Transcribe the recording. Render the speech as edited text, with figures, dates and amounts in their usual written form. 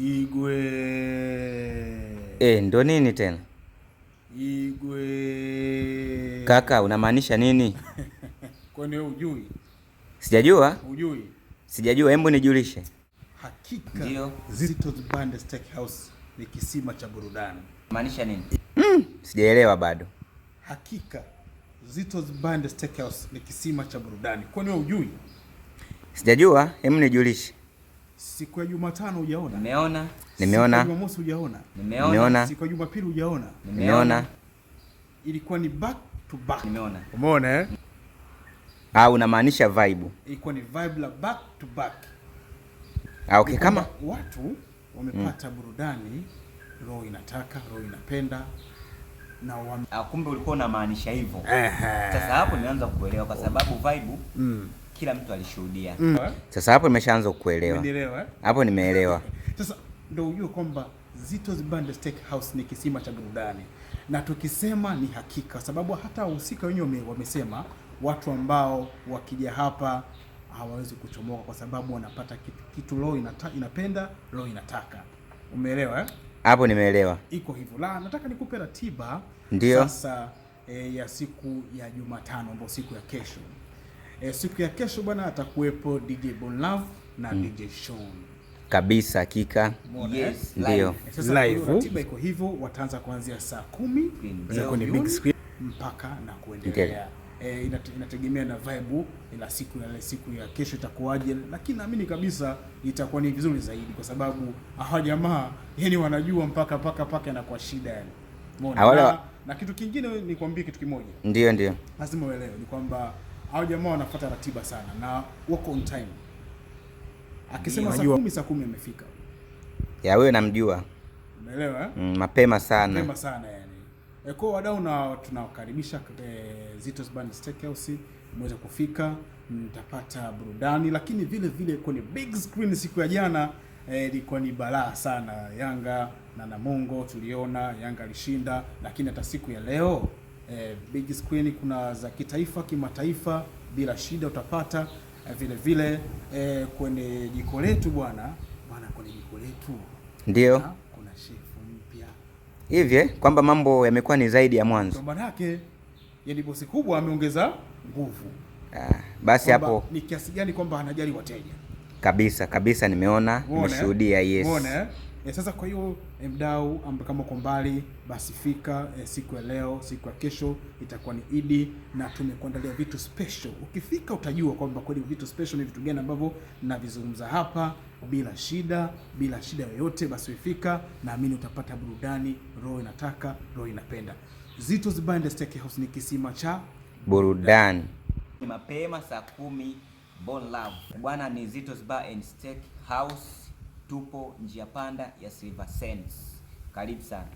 Igwe. Ndo nini tena? Igwe. Kaka, unamaanisha nini? Kwani wewe hujui? Sijajua. Hujui? Sijajua, hebu nijulishe. Hakika. Ndio. Zito's Band Steakhouse ni kisima cha burudani. Maanisha nini? Sijaelewa bado. Hakika. Zito's Band Steakhouse ni kisima cha burudani. Kwani wewe hujui? Sijajua, hebu nijulishe. Siku ya Jumatano hujaona? Nimeona. Siku ya Jumamosi hujaona? Nimeona. Siku ya Jumapili hujaona? Nimeona. Ilikuwa ni back to back. Nimeona. Umeona eh? Unamaanisha vibe. Ilikuwa ni vibe la back to back. Okay, kama watu wamepata burudani, roho inataka, roho inapenda na kumbe ulikuwa unamaanisha hivyo. Sasa hapo nimeanza kuelewa kwa sababu vibe kila mtu alishuhudia. Sasa hapo nimeshaanza kuelewa. Umeelewa? Hapo nimeelewa. Sasa ndio ujue kwamba Zito's Band Steakhouse ni kisima cha burudani. Na tukisema ni hakika sababu hata wahusika wenyewe wamesema watu ambao wakija hapa hawawezi kuchomoka kwa sababu wanapata kitu roho inapenda, roho inataka. Umeelewa eh? Hapo nimeelewa. Iko hivyo. Nataka nikupe ratiba sasa ya siku ya Jumatano ambayo siku ya kesho. Siku ya kesho bwana atakuwepo DJ Bonlove na DJ Sean. Kabisa hakika. Yes, ndio. Sasa ratiba iko hivyo, wataanza kuanzia saa 10 kwenye big screen mpaka na kuendelea. Inategemea na vibe ila siku ya kesho itakuwaje, lakini naamini kabisa itakuwa ni vizuri zaidi kwa sababu hawa jamaa yani wanajua mpaka inakuwa shida yani. Umeona? Na kitu kingine nikwambie kitu kimoja. Ndio. Lazima uelewe ni kwamba hao jamaa wanafuata ratiba sana na wako on time. Akisema saa 10 imefika. Ya wewe namjua. Umeelewa eh? Mapema sana. Mapema sana yani. Kwa wadau na tunawakaribisha Zito's Band Steakhouse mweze kufika, mtapata burudani lakini vile kwenye big screen siku ya jana ilikuwa ni balaa sana. Yanga na Namungo tuliona Yanga alishinda, lakini hata siku ya leo big screen kuna za kitaifa, kimataifa bila shida utapata vile kwenye jiko letu bwana kwenye jiko letu ndio kuna shefu mpya hivi kwamba mambo yamekuwa ni zaidi ya mwanzo. Maana yake yani bosi kubwa ameongeza nguvu. Basi hapo ni kiasi gani kwamba anajali wateja. Kabisa nimeona, nimeshuhudia. Yes. Umeona sasa kwa hiyo mdau kama uko mbali basi fika siku ya leo, siku ya kesho itakuwa ni Idi na tumekuandalia vitu special. Ukifika utajua kwamba kweli vitu special ni vitu gani ambavyo ninavizungumza hapa bila shida yoyote. Basi ufika, naamini utapata burudani, roho inataka, roho inapenda. Zito's Band Steakhouse ni kisima cha burudani. Ni mapema saa 10 Bonlove. Bwana ni Zito's Band Steakhouse. Tupo njia panda ya Silver Sands. Karibu sana.